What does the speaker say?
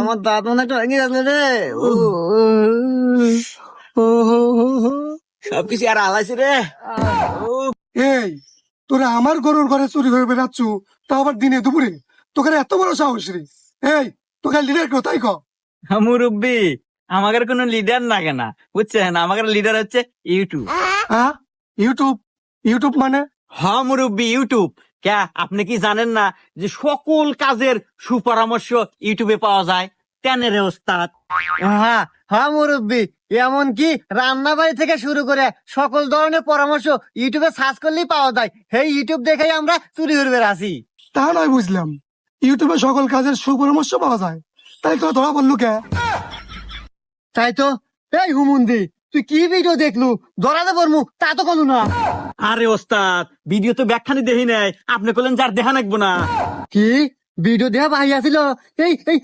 আমার দাঁত মনে একটা ভেঙে যাচ্ছে রে। সবকিছু আর আলাইছে রে। এই তোরা আমার গরুর ঘরে চুরি করে বেড়াচ্ছ, তাও আবার দিনে দুপুরে, তোকে এত বড় সাহস রে? এই তোকে লিডার কেউ তাই কর? মুরব্বী, আমাদের কোনো লিডার লাগে না, বুঝছেন? আমাদের লিডার হচ্ছে ইউটিউব। হ্যাঁ, ইউটিউব? ইউটিউব মানে? হ্যাঁ মুরব্বী, ইউটিউব। কে আপনি কি জানেন না যে সকল কাজের সুপরামর্শ ইউটিউবে পাওয়া যায়? কেন রে ওস্তাদ? হ্যাঁ হ্যাঁ মুরব্বী, এমনকি রান্না বাড়ি থেকে শুরু করে সকল ধরনের পরামর্শ ইউটিউবে সার্চ করলেই পাওয়া যায়। সেই ইউটিউব দেখেই আমরা চুরি করে বেড়াছি। তা নয় বুঝলাম, ইউটিউবে সকল কাজের সুপরামর্শ পাওয়া যায়, তাই তো ধরা বললু কে? তাই তো। এই হুমুন্দি, তুই কি ভিডিও দেখলু? ধরাতে পারমু তা তো কোনো না। আরে ওস্তাদ, ভিডিও তো ব্যাখ্যানি দেখি নাই, আপনি বললেন যার দেখা নাকবো না। কি ভিডিও দেয়া ভাই আছিল? এই এই